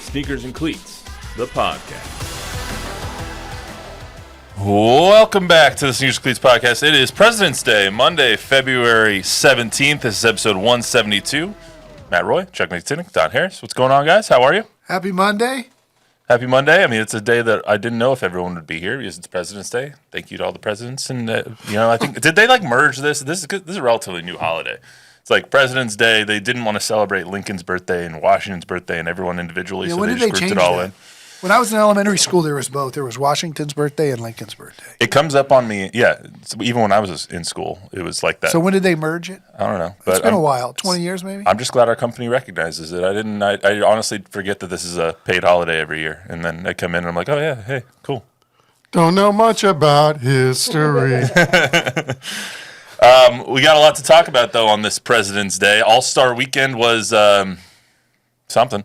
Sneakers and Cleats, the podcast. Welcome back to the Sneakers and Cleats podcast. It is President's Day, Monday, February 17th. This is episode 172. Matt Roy, Chuck Miketinac, Don Harris. What's going on, guys? How are you? Happy Monday. Happy Monday. I mean, it's a day that I didn't know if everyone would be here because it's President's Day. Thank you to all the presidents. And, I think, did they merge this? This is a relatively new holiday. It's like President's Day. They didn't want to celebrate Lincoln's birthday and Washington's birthday and everyone individually, so they just grouped it all in. When I was in elementary school, there was both. There was Washington's birthday and Lincoln's birthday. It comes up on me, yeah. Even when I was in school, it was like that. So when did they merge it? I don't know. It's been a while, 20 years maybe? I'm just glad our company recognizes it. I honestly forget that this is a paid holiday every year. And then I come in and I'm like, oh, yeah, hey, cool. Don't know much about history. We got a lot to talk about, though, on this President's Day. All-Star Weekend was something.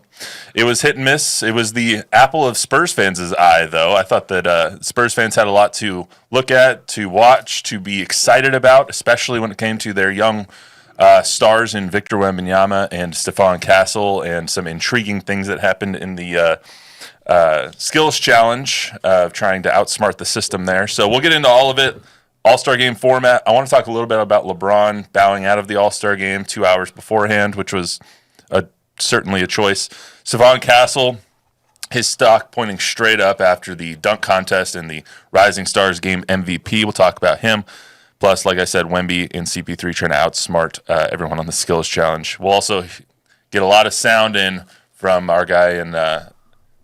It was hit and miss. It was the apple of Spurs fans' eye, though. I thought that Spurs fans had a lot to look at, to watch, to be excited about, especially when it came to their young stars in Victor Wembanyama and Stephon Castle, and some intriguing things that happened in the skills challenge of trying to outsmart the system there. So we'll get into all of it. All-Star Game format. I want to talk a little bit about LeBron bowing out of the All-Star Game 2 hours beforehand, which was certainly a choice. Stephon Castle, his stock pointing straight up after the dunk contest and the Rising Stars Game MVP. We'll talk about him. Plus, like I said, Wemby and CP3 trying to outsmart everyone on the skills challenge. We'll also get a lot of sound in from our guy and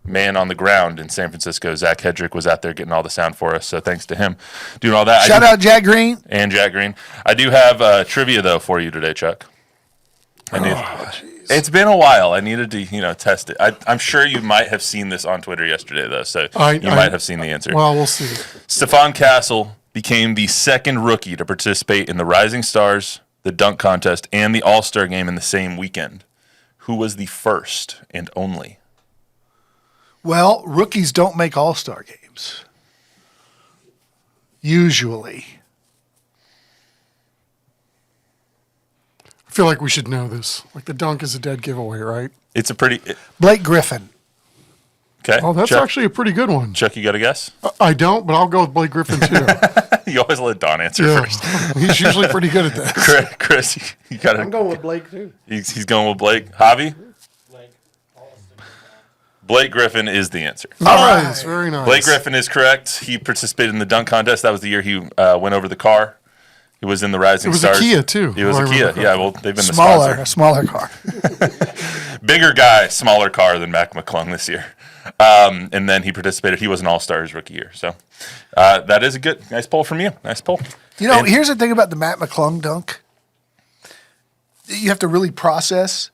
man on the ground in San Francisco. Zach Hedrick was out there getting all the sound for us, so thanks to him doing all that. Shout out Jack Green. And Jack Green. I do have trivia, though, for you today, Chuck. It's been a while. I needed to, test it. I'm sure you might have seen this on Twitter yesterday, though, so you might have seen the answer. Well, we'll see. Stephon Castle became the second rookie to participate in the Rising Stars, the dunk contest, and the All-Star Game in the same weekend. Who was the first and only? Well, rookies don't make All-Star games. Usually. I feel like we should know this. Like the dunk is a dead giveaway, right? It's a Blake Griffin. Okay. Oh, that's Chuck, actually a pretty good one. Chuck, you got a guess? I don't, but I'll go with Blake Griffin too. You always let Don answer first. He's usually pretty good at that. Chris, you got it. I'm going with Blake too. He's going with Blake. Javi? Blake Griffin is the answer. Nice, very nice. Blake Griffin is correct. He participated in the dunk contest. That was the year he went over the car. He was in the Rising Stars. It was a Kia, too. He was a Kia. Yeah, well, they've been the sponsor. Smaller car. Bigger guy, smaller car than Mac McClung this year. And then he participated. He was an All-Star his rookie year. So that is a nice poll from you. Nice poll. Here's the thing about the Matt McClung dunk. You have to really process.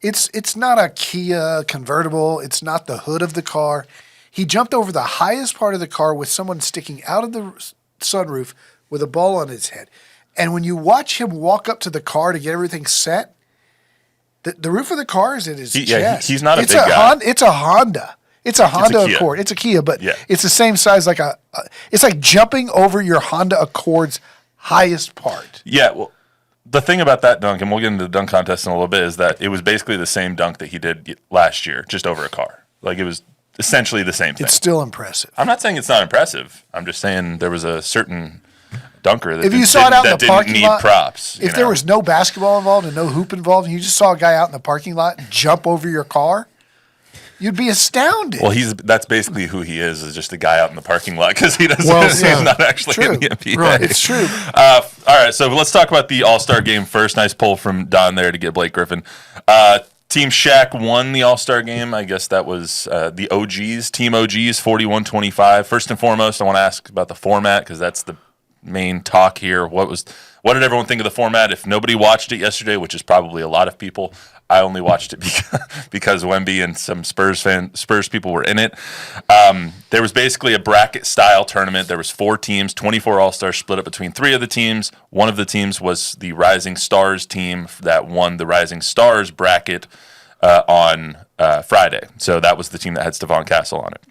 It's not a Kia convertible. It's not the hood of the car. He jumped over the highest part of the car with someone sticking out of the sunroof with a ball on his head. And when you watch him walk up to the car to get everything set, the roof of the car is at his chest. Yeah, he's not a big guy. It's a Honda. It's a Honda Accord. It's a Kia, but it's the same size. It's like jumping over your Honda Accord's highest part. Yeah, well, the thing about that dunk, and we'll get into the dunk contest in a little bit, is that it was basically the same dunk that he did last year, just over a car. Like, it was essentially the same thing. It's still impressive. I'm not saying it's not impressive. I'm just saying there was a certain dunker that if you saw it out in the parking didn't need lot, props. If there was no basketball involved and no hoop involved, and you just saw a guy out in the parking lot jump over your car, you'd be astounded. Well, that's basically who he is just a guy out in the parking lot because he's not actually in the NBA. Right. It's true. All right, so let's talk about the All-Star Game first. Nice poll from Don there to get Blake Griffin. Team Shaq won the All-Star Game. I guess that was the OGs, Team OGs, 41-25. First and foremost, I want to ask about the format because that's the main talk here. What did everyone think of the format? If nobody watched it yesterday, which is probably a lot of people, I only watched it because Wemby and some Spurs people were in it. There was basically a bracket-style tournament. There was 4 teams, 24 All-Stars split up between 3 of the teams. One of the teams was the Rising Stars team that won the Rising Stars bracket on Friday. So that was the team that had Stephon Castle on it.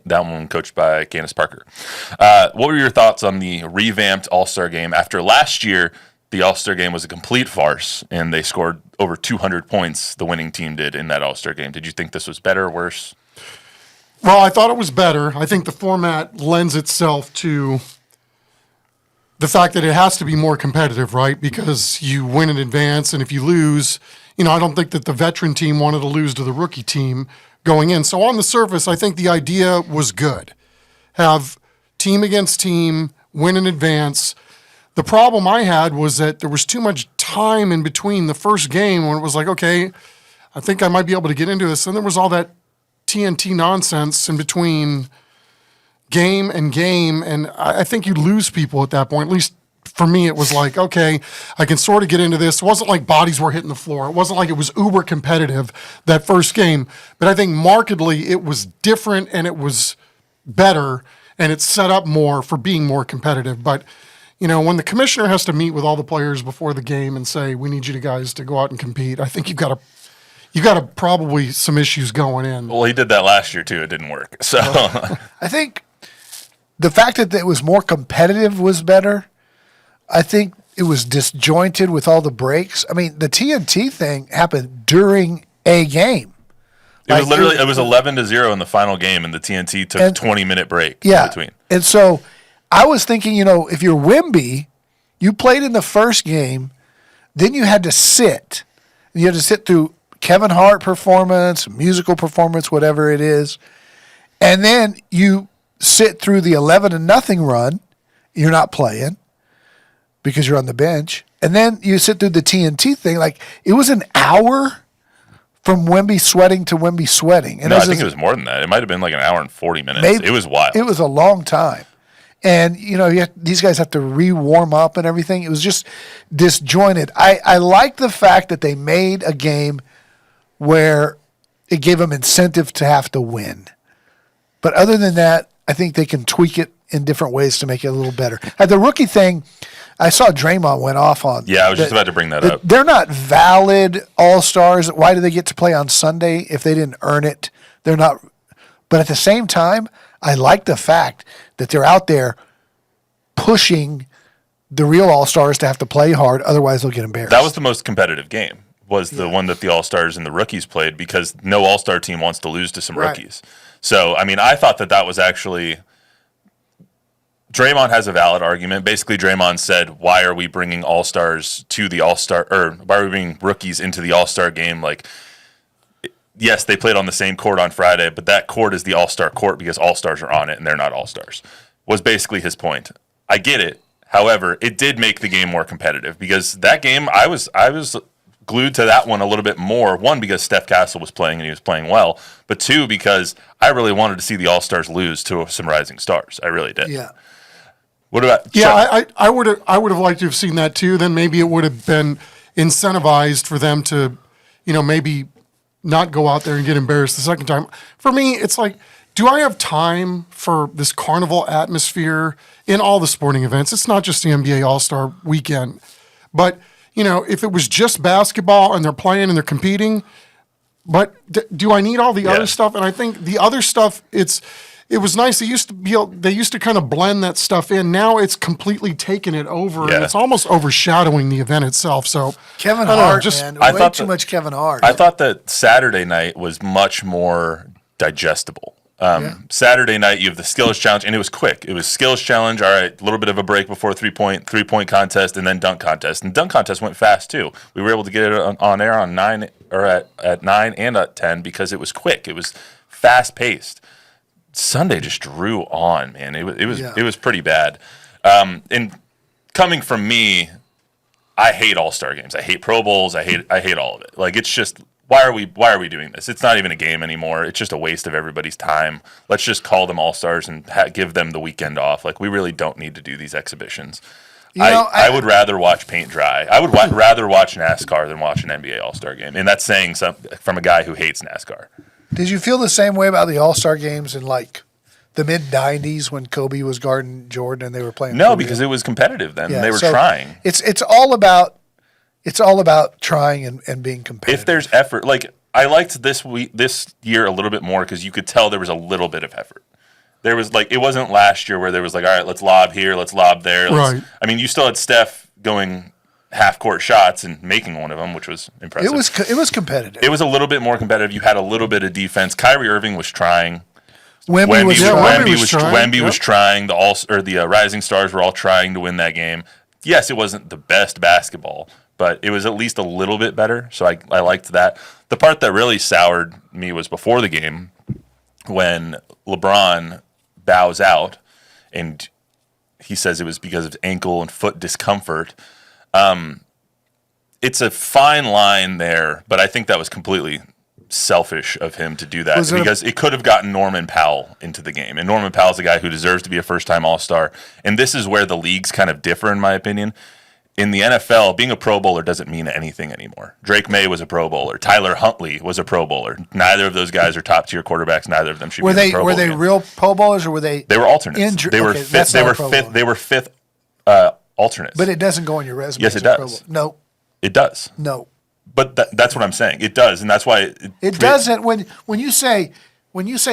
That one coached by Candace Parker. What were your thoughts on the revamped All-Star Game after last year? the All-Star game was a complete farce, and they scored over 200 points, the winning team did, in that All-Star game. Did you think this was better or worse? Well, I thought it was better. I think the format lends itself to the fact that it has to be more competitive, right? Because you win in advance, and if you lose, I don't think that the veteran team wanted to lose to the rookie team going in. So on the surface, I think the idea was good. Have team against team, win in advance. The problem I had was that there was too much time in between the first game when it was like, okay, I think I might be able to get into this. And there was all that TNT nonsense in between game, and I think you lose people at that point. At least for me, it was like, okay, I can sort of get into this. It wasn't like bodies were hitting the floor. It wasn't like it was uber competitive that first game. But I think markedly it was different and it was better and it's set up more for being more competitive. But, when the commissioner has to meet with all the players before the game and say, we need you guys to go out and compete, I think you've got probably some issues going in. Well, he did that last year, too. It didn't work. So I think the fact that it was more competitive was better. I think it was disjointed with all the breaks. I mean, the TNT thing happened during a game. It was 11-0 in the final game, and the TNT took a 20-minute break in between. And so I was thinking, if you're Wemby, you played in the first game, then you had to sit. You had to sit through Kevin Hart performance, musical performance, whatever it is. And then you sit through the 11-0 run. You're not playing because you're on the bench. And then you sit through the TNT thing. Like, it was an hour from Wemby sweating to Wemby sweating. And I think it was more than that. It might have been like an hour and 40 minutes. Maybe, it was wild. It was a long time. And, these guys have to re-warm up and everything. It was just disjointed. I like the fact that they made a game where it gave them incentive to have to win. But other than that, I think they can tweak it in different ways to make it a little better. At the rookie thing, I saw Draymond went off on. Yeah, I was just about to bring that up. They're not valid all-stars. Why do they get to play on Sunday if they didn't earn it? They're not. But at the same time, I like the fact that they're out there pushing the real all-stars to have to play hard. Otherwise, they'll get embarrassed. That was the most competitive game, was the one that the all-stars and the rookies played, because no all-star team wants to lose to some rookies. So, I thought that was actually – Draymond has a valid argument. Basically, Draymond said, why are we bringing all-stars to the all-star – or why are we bringing rookies into the all-star game? Like, yes, they played on the same court on Friday, but that court is the all-star court because all-stars are on it and they're not all-stars, was basically his point. I get it. However, it did make the game more competitive because that game, I was glued to that one a little bit more. One, because Steph Castle was playing and he was playing well, but two, because I really wanted to see the all-stars lose to some rising stars. I really did. Yeah. What about? Yeah, I would have liked to have seen that too. Then maybe it would have been incentivized for them to, maybe not go out there and get embarrassed the second time. For me, it's like, do I have time for this carnival atmosphere in all the sporting events? It's not just the NBA All-Star Weekend, but if it was just basketball and they're playing and they're competing, but do I need all the other stuff? And I think the other stuff, it was nice. They used to kind of blend that stuff in. Now it's completely taken it over, and it's almost overshadowing the event itself. So Kevin Hart, man, way too much Kevin Hart. I thought that Saturday night was much more digestible. Saturday night, you have the skills challenge, and it was quick. It was skills challenge. All right, a little bit of a break before three-point contest, and then dunk contest. And dunk contest went fast too. We were able to get it on air on 9 or at 9 and at 10 because it was quick. It was fast paced. Sunday just drew on, man. It was pretty bad. And coming from me, I hate all-star games. I hate Pro Bowls. I hate all of it. Like, it's just, why are we doing this? It's not even a game anymore. It's just a waste of everybody's time. Let's just call them all-stars and give them the weekend off. Like, we really don't need to do these exhibitions. I would rather watch paint dry. I would rather watch NASCAR than watch an NBA All-Star game. And that's saying something from a guy who hates NASCAR. Did you feel the same way about the All-Star games in, like, the mid-'90s when Kobe was guarding Jordan and they were playing? No, because it was competitive then. Yeah, they were trying. It's all about trying and being competitive. If there's effort, like, I liked this year a little bit more because you could tell there was a little bit of effort. There was, like, it wasn't last year where there was like, all right, let's lob here, let's lob there. Right. I mean, you still had Steph going half-court shots and making one of them, which was impressive. It was competitive. It was a little bit more competitive. You had a little bit of defense. Kyrie Irving was trying. Wemby was trying. Wemby was trying. The Rising Stars were all trying to win that game. Yes, it wasn't the best basketball, but it was at least a little bit better. So I liked that. The part that really soured me was before the game when LeBron bows out and he says it was because of ankle and foot discomfort. It's a fine line there, but I think that was completely selfish of him to do that because it could have gotten Norman Powell into the game. And Norman Powell's a guy who deserves to be a first-time All-Star. And this is where the leagues kind of differ, in my opinion. In the NFL, being a Pro Bowler doesn't mean anything anymore. Drake May was a Pro Bowler. Tyler Huntley was a Pro Bowler. Neither of those guys are top-tier quarterbacks. Neither of them should be in the Pro Bowl. Were they real Pro Bowlers or were they? They were alternates. They were fifth. They were fifth alternates. But it doesn't go on your resume. Yes, it does. No, it does. no. But that's what I'm saying. It does, and that's why It doesn't. When you say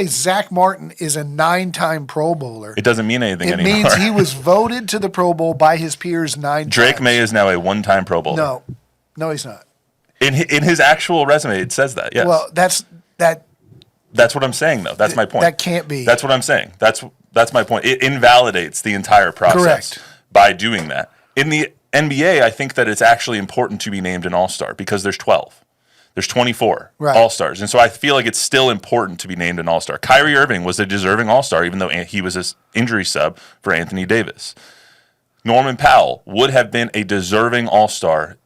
Zach Martin is a 9-time Pro Bowler, it doesn't mean anything it anymore. means he was voted to the Pro Bowl by his peers 9 times. Drake May is now a 1-time Pro Bowler. No, he's not. In his actual resume, it says that. Yes. Well, that's what I'm saying, though. That's my point. That can't be. That's what I'm saying. That's my point. It invalidates the entire process Correct. by doing that. In the NBA, I think that it's actually important to be named an All-Star because there's 12. There's 24 All-Stars. And so I feel like it's still important to be named an All-Star. Kyrie Irving was a deserving All-Star, even though he was an injury sub for Anthony Davis. Norman Powell would have been a deserving All-Star,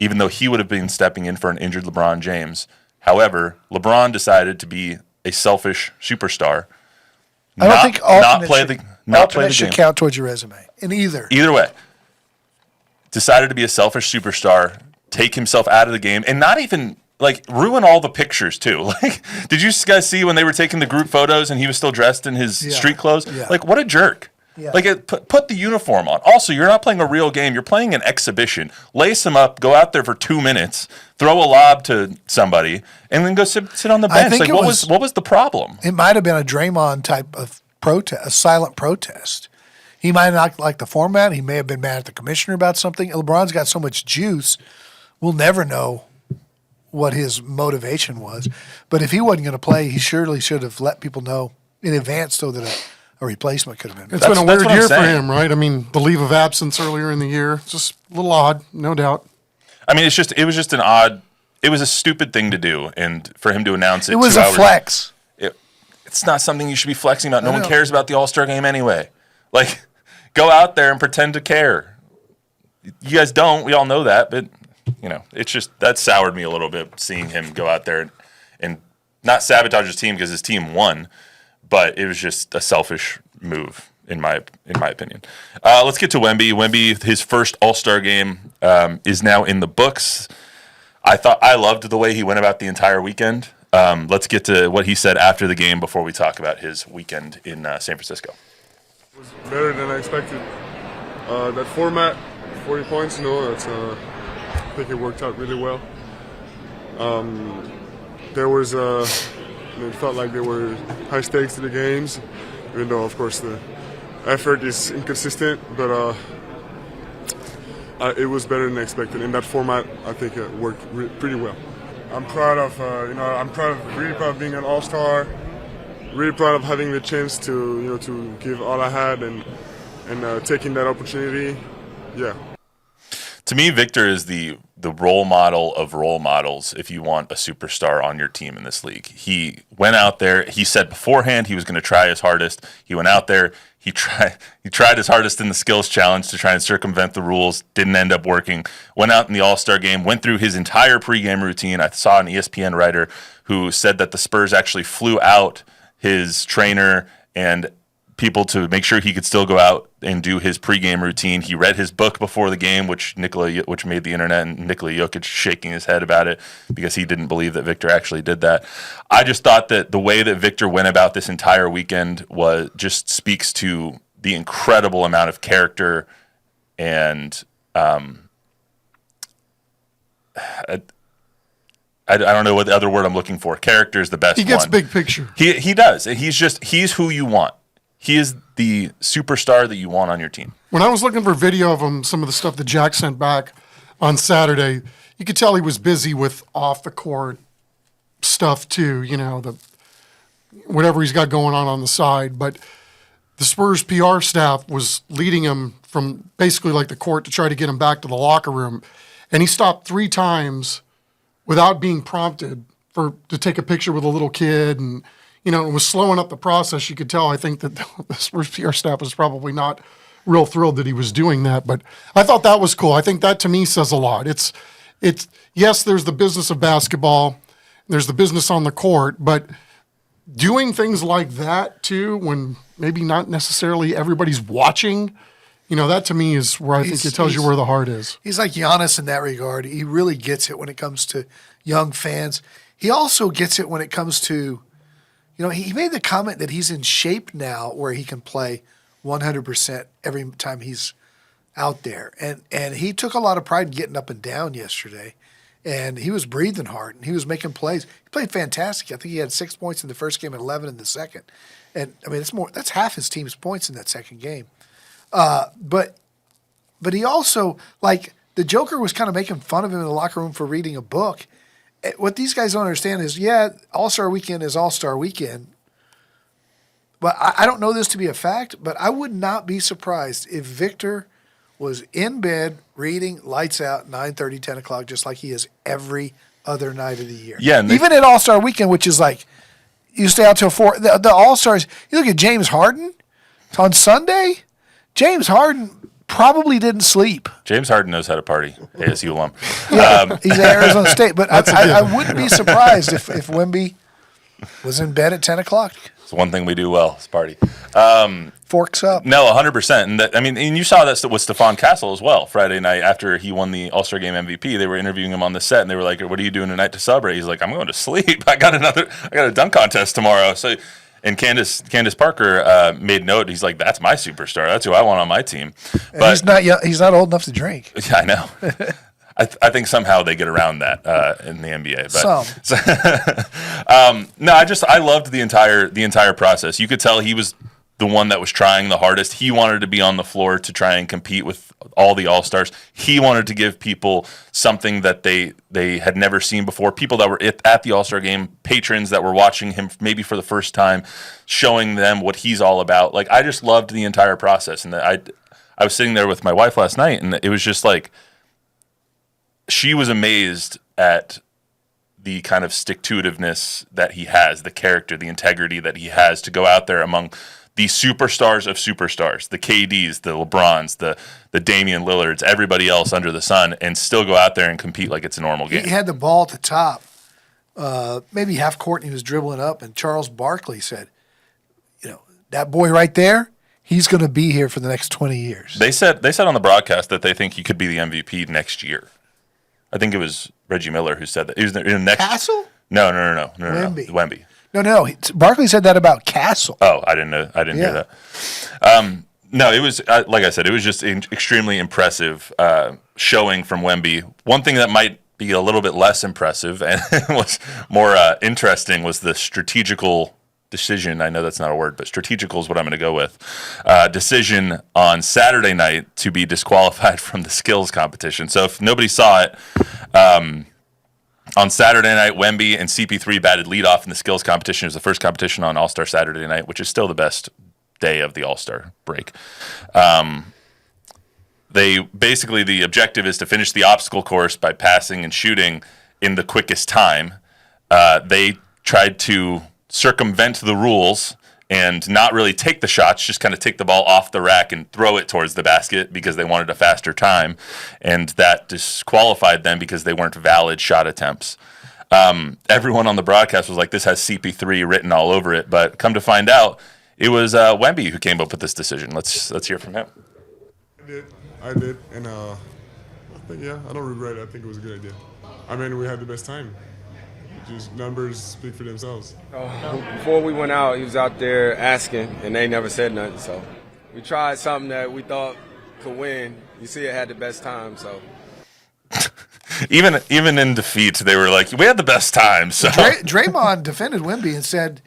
even though he would have been stepping in for an injured LeBron James. However, LeBron decided to be a selfish superstar. I don't think alternates should count towards your resume in either. Either way. Decided to be a selfish superstar, take himself out of the game, and not even ruin all the pictures too. Did you guys see when they were taking the group photos and he was still dressed in his street clothes? Yeah. What a jerk. Yeah. Put the uniform on. Also, you're not playing a real game. You're playing an exhibition. Lace him up, go out there for 2 minutes, throw a lob to somebody, and then go sit on the bench. What was the problem? It might have been a Draymond type of protest, a silent protest. He might not like the format. He may have been mad at the commissioner about something. LeBron's got so much juice, we'll never know what his motivation was. But if he wasn't going to play, he surely should have let people know in advance so that a replacement could have been. It's been a weird year for him, right? I mean, the leave of absence earlier in the year, just a little odd, no doubt. I mean, it was just it was a stupid thing to do. And for him to announce it, it was a flex. It's not something you should be flexing about. No one cares about the All-Star game anyway. Go out there and pretend to care. You guys don't. We all know that. But, it's just that soured me a little bit seeing him go out there and not sabotage his team because his team won. But it was just a selfish move, in my opinion. Let's get to Wemby. Wemby, his first All-Star game is now in the books. I loved the way he went about the entire weekend. Let's get to what he said after the game before we talk about his weekend in San Francisco. It was better than I expected. That format, 40 points, I think it worked out really well. There was, it felt like there were high stakes to the games, even though, of course, the effort is inconsistent, but it was better than expected. In that format, I think it worked pretty well. I'm proud of, really proud of being an All-Star. Really proud of having the chance to give all I had and taking that opportunity. Yeah. To me, Victor is the role model of role models if you want a superstar on your team in this league. He went out there. He said beforehand he was going to try his hardest. He went out there. He tried his hardest in the skills challenge to try and circumvent the rules. Didn't end up working. Went out in the All-Star game. Went through his entire pregame routine. I saw an ESPN writer who said that the Spurs actually flew out his trainer and people to make sure he could still go out and do his pregame routine. He read his book before the game, which made the internet, and Nikola Jokic shaking his head about it because he didn't believe that Victor actually did that. I just thought that the way that Victor went about this entire weekend just speaks to the incredible amount of character and I don't know what the other word I'm looking for. Character is the best one. He gets big picture. He does. He's who you want. He is the superstar that you want on your team. When I was looking for video of him, some of the stuff that Jack sent back, on Saturday. You could tell he was busy with off the court stuff too, the whatever he's got going on the side. But the Spurs PR staff was leading him from basically like the court to try to get him back to the locker room. And he stopped 3 times without being prompted to take a picture with a little kid. And, it was slowing up the process. You could tell, I think, that the Spurs PR staff was probably not real thrilled that he was doing that. But I thought that was cool. I think that to me says a lot. It's yes, there's the business of basketball. There's the business on the court, but doing things like that too, when maybe not necessarily everybody's watching, that to me is where I think it tells you where the heart is. He's like Giannis in that regard. He really gets it when it comes to young fans. He also gets it when it comes to, he made the comment that he's in shape now where he can play 100% every time he's out there. And he took a lot of pride in getting up and down yesterday. And he was breathing hard, and he was making plays. He played fantastic. I think he had 6 points in the first game and 11 in the second. And, I mean, that's half his team's points in that second game. But he also, like, the Joker was kind of making fun of him in the locker room for reading a book. What these guys don't understand is, All-Star Weekend is All-Star Weekend. But I don't know this to be a fact, but I would not be surprised if Victor was in bed reading lights out 9:30, 10 o'clock, just like he is every other night of the year. Yeah, even at All-Star Weekend, which is like you stay out till 4. The All-Stars, you look at James Harden on Sunday, James Harden probably didn't sleep. James Harden knows how to party. ASU alum. He's at Arizona State. But I wouldn't be surprised if Wemby was in bed at 10 o'clock. It's one thing we do well, is party. Forks up. No, 100%. And you saw that with Stephon Castle as well. Friday night after he won the All-Star Game MVP, they were interviewing him on the set, and they were like, "What are you doing tonight to celebrate?" He's like, "I'm going to sleep. I got a dunk contest tomorrow." So, and Candace Parker made note. He's like, "That's my superstar. That's who I want on my team." But he's not young, he's not old enough to drink. Yeah, I know. I think somehow they get around that in the NBA. But, no, I loved the entire process. You could tell he was the one that was trying the hardest. He wanted to be on the floor to try and compete with all the All-Stars. He wanted to give people something that they had never seen before. People that were at the All-Star game, patrons that were watching him maybe for the first time, showing them what he's all about. Like, I just loved the entire process. And I was sitting there with my wife last night, and it was just like, she was amazed at the kind of stick-to-itiveness that he has, the character, the integrity that he has to go out there among the superstars of superstars, the KDs, the LeBrons, the Damian Lillards, everybody else under the sun, and still go out there and compete like it's a normal game. He had the ball at the top, maybe half court, and he was dribbling up, and Charles Barkley said, that boy right there, he's going to be here for the next 20 years. They said on the broadcast that they think he could be the MVP next year. I think it was Reggie Miller who said that. He was in the next Castle? No. Wemby. Wemby. No. Barkley said that about Castle. Oh, I didn't know. I didn't hear that. No, it was like I said. It was just extremely impressive showing from Wemby. One thing that might be a little bit less impressive and was more interesting was the strategical decision. I know that's not a word, but strategical is what I'm going to go with. Decision on Saturday night to be disqualified from the skills competition. So if nobody saw it, on Saturday night, Wemby and CP3 batted leadoff in the skills competition. It was the first competition on All-Star Saturday night, which is still the best day of the All-Star break. The objective is to finish the obstacle course by passing and shooting in the quickest time. They tried to circumvent the rules and not really take the shots, just kind of take the ball off the rack and throw it towards the basket because they wanted a faster time, and that disqualified them because they weren't valid shot attempts. Everyone on the broadcast was like, this has CP3 written all over it, but come to find out, it was Wemby who came up with this decision. Let's hear from him. I did, and I don't regret it. I think it was a good idea. I mean, we had the best time. Just numbers speak for themselves. Before we went out, he was out there asking, and they never said nothing. So we tried something that we thought could win. You see, it had the best time. So even in defeat, they were like, we had the best time. So Draymond defended Wemby and said,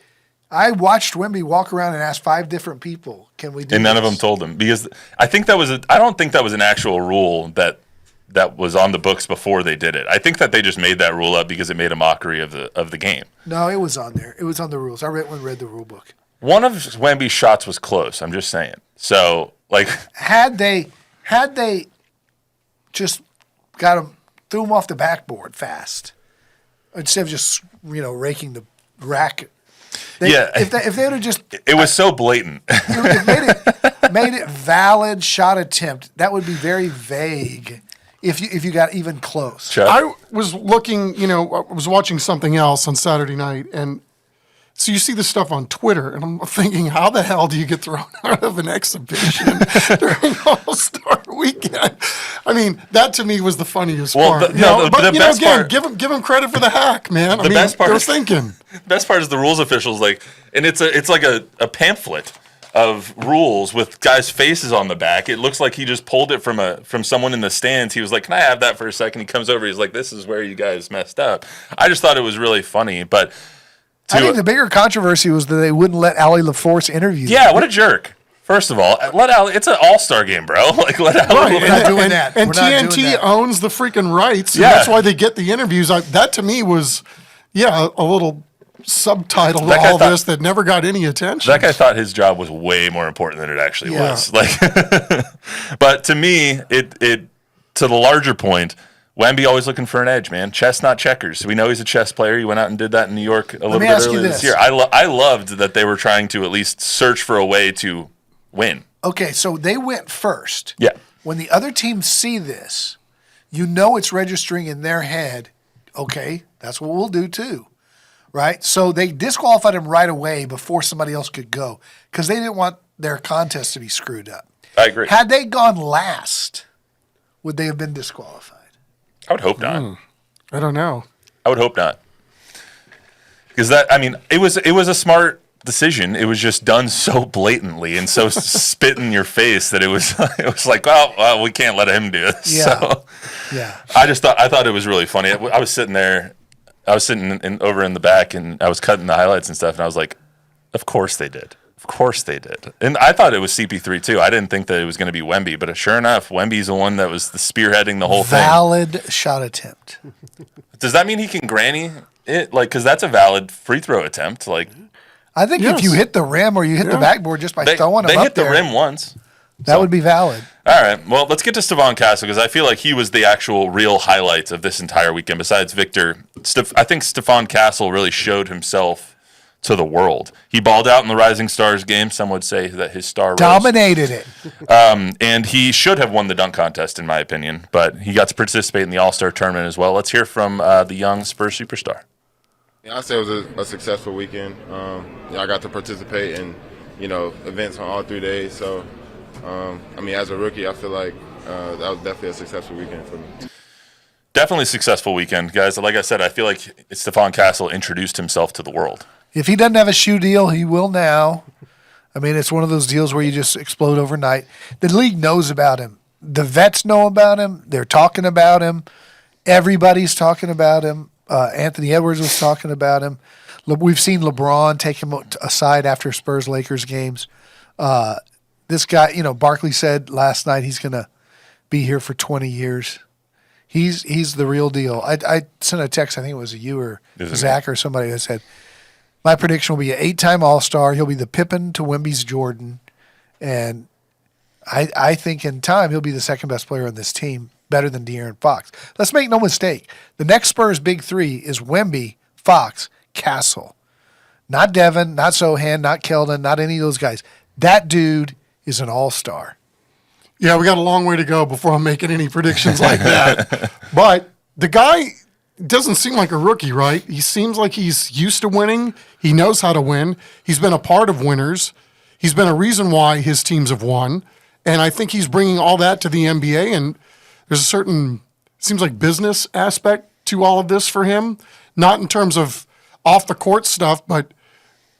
I watched Wemby walk around and ask 5 different people, can we do and this? none of them told him, because I don't think that was an actual rule that that was on the books before they did it. I think that they just made that rule up because it made a mockery of the game. No, it was on there. It was on the rules. I read the rule book. One of Wemby's shots was close. I'm just saying. So, like, had they just threw him off the backboard fast instead of just raking the rack. If they would have just it was so blatant. made it valid shot attempt, that would be very vague. If you got even close. Chuck? I was looking, I was watching something else on Saturday night, and so you see this stuff on Twitter, and I'm thinking, how the hell do you get thrown out of an exhibition during All-Star Weekend? I mean, that to me was the funniest part. Give him credit for the hack, man. Best part they're is thinking. Best part is the rules officials and it's like a pamphlet of rules with guys' faces on the back. It looks like he just pulled it from someone in the stands. He was like, "Can I have that for a second?" He comes over. He's like, "This is where you guys messed up." I just thought it was really funny, but. I think the bigger controversy was that they wouldn't let Allie LaForce interview. Yeah, what a jerk. First of all, let Allie. It's an all-star game, bro. Let Allie. We're not doing that. And We're not doing TNT that. owns the freaking rights. And Yeah. that's why they get the interviews. That to me was, a little subtitle to That guy all thought- this that never got any attention. That guy thought his job was way more important than it actually Yeah. was. But to me, it to the larger point, Wemby always looking for an edge, man. Chess, not checkers. We know he's a chess player. He went out and did that in New York a little bit ask you earlier this this. year. I loved that they were trying to at least search for a way to win. Okay, so they went first. Yeah. When the other teams see this, it's registering in their head, okay, that's what we'll do too, right? So they disqualified him right away before somebody else could go because they didn't want their contest to be screwed up. I agree. Had they gone last, would they have been disqualified? I would hope not. I don't know. I would hope not. Because it was a smart decision. It was just done so blatantly and so spit in your face that it was like, well, we can't let him do this. Yeah. So Yeah. I thought it was really funny. I was sitting there, over in the back, and I was cutting the highlights and stuff, and I was like, of course they did. Of course they did. And I thought it was CP3 too. I didn't think that it was going to be Wemby, but sure enough, Wemby's the one that was spearheading the whole Valid shot attempt. thing. Does that mean he can granny it? Because that's a valid free throw attempt. I think if you hit the rim or you hit the backboard just by throwing them they up hit the there, rim once. that would be valid. All right. Well, let's get to Stephon Castle because I feel like he was the actual real highlight of this entire weekend. Besides Victor, I think Stephon Castle really showed himself to the world. He balled out in the Rising Stars game. Some would say that his star rose. Dominated it. And he should have won the dunk contest, in my opinion. But he got to participate in the All-Star tournament as well. Let's hear from the young Spurs superstar. Yeah, I'd say it was a successful weekend. I got to participate in, events on all 3 days. So, as a rookie, I feel like that was definitely a successful weekend for me. Definitely a successful weekend, guys. Like I said, I feel like Stephon Castle introduced himself to the world. If he doesn't have a shoe deal, he will now. It's one of those deals where you just explode overnight. The league knows about him. The vets know about him. They're talking about him. Everybody's talking about him. Anthony Edwards was talking about him. We've seen LeBron take him aside after Spurs-Lakers games. This guy, Barkley said last night he's going to be here for 20 years. He's the real deal. I sent a text, I think it was you or Zach or somebody that said, my prediction will be an 8-time All-Star. He'll be the Pippen to Wemby's Jordan. And I think in time he'll be the second best player on this team, better than De'Aaron Fox. Let's make no mistake. The next Spurs big three is Wemby, Fox, Castle. Not Devin, not Sohan, not Keldon, not any of those guys. That dude is an all-star. Yeah, we got a long way to go before I'm making any predictions like that. But the guy doesn't seem like a rookie, right? He seems like he's used to winning. He knows how to win. He's been a part of winners. He's been a reason why his teams have won. And I think he's bringing all that to the NBA. And there's a certain, seems like business aspect to all of this for him. Not in terms of off the court stuff, but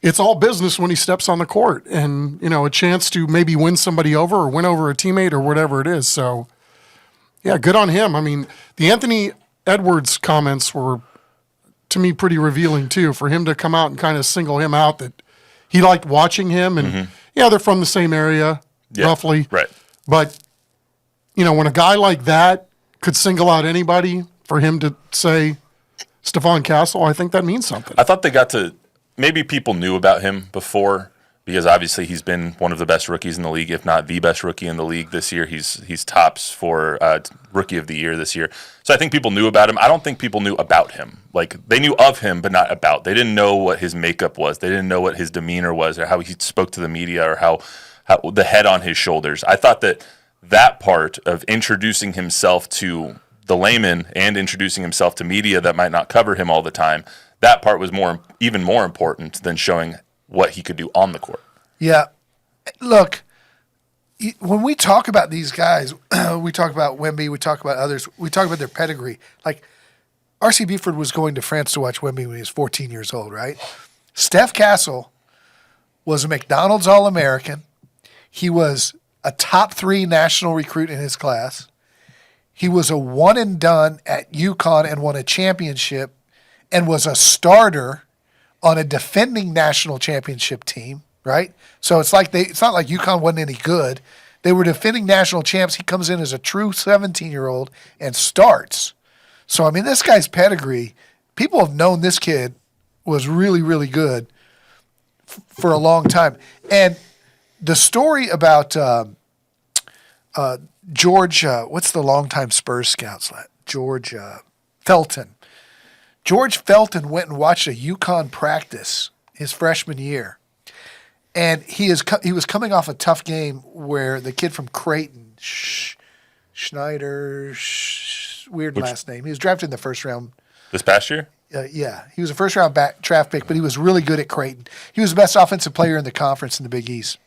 it's all business when he steps on the court. And, a chance to maybe win somebody over or win over a teammate or whatever it is. So, yeah, good on him. The Anthony Edwards comments were, to me, pretty revealing, too, for him to come out and kind of single him out that he liked watching him. And, they're from the same area, roughly. Right. But, when a guy like that could single out anybody, for him to say Stephon Castle, I think that means something. I thought they got to – maybe people knew about him before because obviously he's been one of the best rookies in the league, if not the best rookie in the league this year. He's tops for Rookie of the Year this year. So I think people knew about him. I don't think people knew about him. Like, they knew of him, but not about. They didn't know what his makeup was. They didn't know what his demeanor was or how he spoke to the media or how the head on his shoulders. I thought that part of introducing himself to the layman and introducing himself to media that might not cover him all the time, that part was even more important than showing what he could do on the court. Yeah. Look, when we talk about these guys, we talk about Wemby, we talk about others, we talk about their pedigree. Like, R.C. Buford was going to France to watch Wemby when he was 14 years old, right? Steph Castle was a McDonald's All-American. He was a top 3 national recruit in his class. He was a one and done at UConn and won a championship and was a starter on a defending national championship team, right? So it's not like UConn wasn't any good. They were defending national champs. He comes in as a true 17-year-old and starts. So, I mean, this guy's pedigree, people have known this kid was really, really good for a long time. And the story about George, what's the longtime Spurs scout? George Felton. George Felton went and watched a UConn practice his freshman year. And he was coming off a tough game where the kid from Creighton, Schneider, weird last name. He was drafted in the first round. This past year? Yeah. He was a first-round draft pick, but he was really good at Creighton. He was the best offensive player in the conference in the Big East.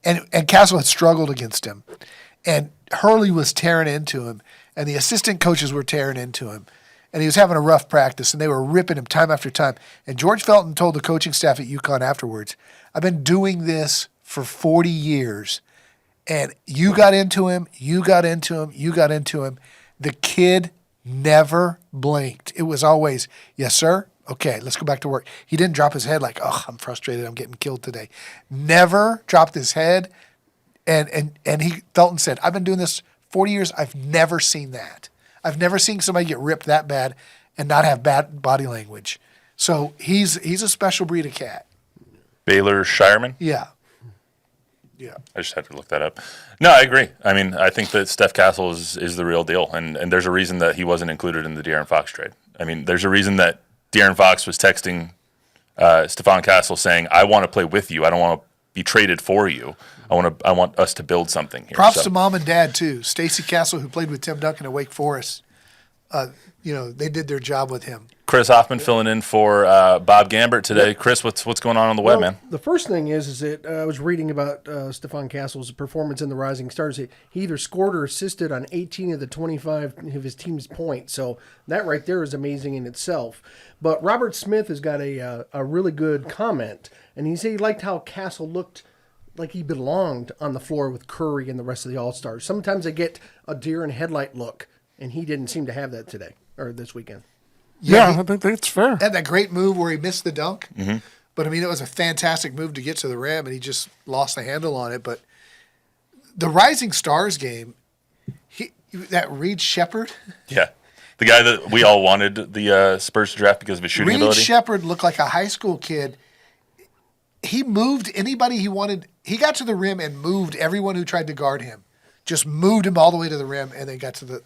And Castle had struggled against him. And Hurley was tearing into him, and the assistant coaches were tearing into him. And he was having a rough practice, and they were ripping him time after time. And George Felton told the coaching staff at UConn afterwards, I've been doing this for 40 years, and you got into him, you got into him, you got into him. The kid never blinked. It was always, yes, sir? Okay, let's go back to work. He didn't drop his head like, oh, I'm frustrated, I'm getting killed today. Never dropped his head. And Felton said, I've been doing this 40 years. I've never seen that. I've never seen somebody get ripped that bad and not have bad body language. So he's a special breed of cat. Baylor Shireman? Yeah. I just had to look that up. No, I agree. I mean, I think that Steph Castle is the real deal, and there's a reason that he wasn't included in the De'Aaron Fox trade. I mean, there's a reason that De'Aaron Fox was texting Stephon Castle saying, I want to play with you. I don't want to be traded for you. I want us to build something here. Props to mom and dad, too. Stacy Castle, who played with Tim Duncan at Wake Forest, they did their job with him. Chris Hoffman filling in for Bob Gambert today. Chris, what's going on the web, man? The first thing is that I was reading about Stephon Castle's performance in the Rising Stars. He either scored or assisted on 18 of the 25 of his team's points. So that right there is amazing in itself. But Robert Smith has got a really good comment, and he said he liked how Castle looked like he belonged on the floor with Curry and the rest of the All-Stars. Sometimes they get a deer in headlight look, and he didn't seem to have that today or this weekend. Yeah, I think that's fair. Had that great move where he missed the dunk. Mm-hmm. But, I mean, it was a fantastic move to get to the rim, and he just lost the handle on it. But the Rising Stars game, that Reed Shepherd. Yeah. The guy that we all wanted the Spurs to draft because of his shooting ability. Reed Shepherd looked like a high school kid. He moved anybody he wanted. He got to the rim and moved everyone who tried to guard him. Just moved him all the way to the rim and then got to the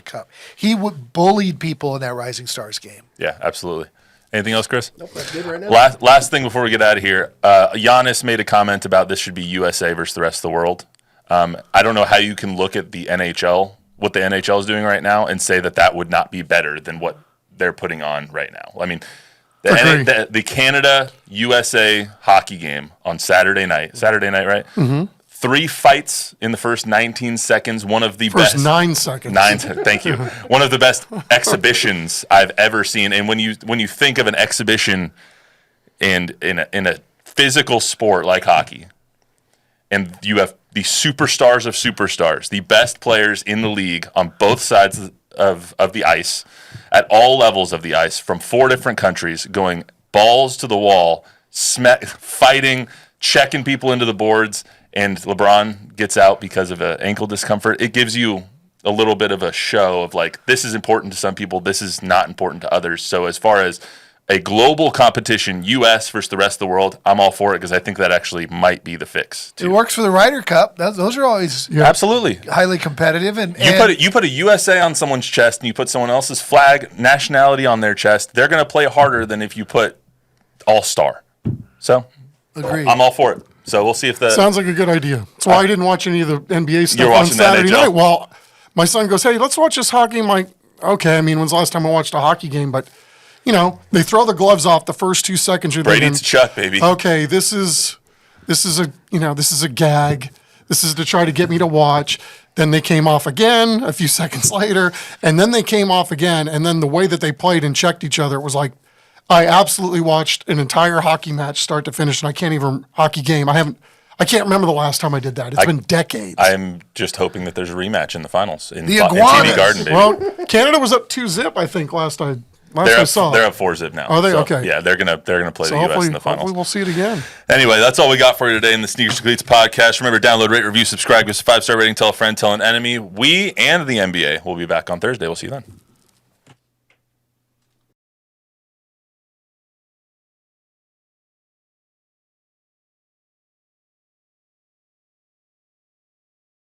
cup. He bullied people in that Rising Stars game. Yeah, absolutely. Anything else, Chris? Nope, that's good right now. Last thing before we get out of here. Giannis made a comment about this should be USA versus the rest of the world. I don't know how you can look at the NHL, what the NHL is doing right now, and say that would not be better than what they're putting on right now. I mean, the Canada-USA hockey game on Saturday night, right? Mm-hmm. 3 fights in the first 19 seconds. One of the best. 9 seconds. Thank you. One of the best exhibitions I've ever seen. And when you think of an exhibition in a physical sport like hockey, and you have the superstars of superstars, the best players in the league on both sides of the ice, at all levels of the ice, from 4 different countries, going balls to the wall, fighting, checking people into the boards, and LeBron gets out because of an ankle discomfort. It gives you a little bit of a show of like, this is important to some people, this is not important to others. So as far as a global competition, U.S. versus the rest of the world, I'm all for it because I think that actually might be the fix. It works for the Ryder Cup. Those are always Absolutely highly competitive. And you put a USA on someone's chest and you put someone else's flag, nationality on their chest, they're going to play harder than if you put All-Star. So agreed. I'm all for it. So we'll see if the Sounds like a good idea. That's why I didn't watch any of the NBA stuff You're on watching the Saturday NHL? night. Well, my son goes, "Hey, let's watch this hockey." I'm like, "Okay." I mean, when's the last time I watched a hockey game? But they throw the gloves off the first 2 seconds. You're Brady thinking, to Chuck, baby. okay, this is a gag. This is to try to get me to watch. Then they came off again a few seconds later, and then they came off again. And then the way that they played and checked each other, it was like I absolutely watched an entire hockey match start to finish, and hockey game. I can't remember the last time I did that. It's been decades. I'm just hoping that there's a rematch in the finals in The TD Iguanas. Garden, baby. Well, Canada was up 2-0, I think, last I saw. They're up 4-0 now. Are they? So, Okay. Yeah, they're gonna play So the U.S. hopefully, in the finals. hopefully we'll see it again. Anyway, that's all we got for you today in the Sneakers and Cleats podcast. Remember, download, rate, review, subscribe, give us a 5-star rating, tell a friend, tell an enemy. We and the NBA will be back on Thursday. We'll see you then.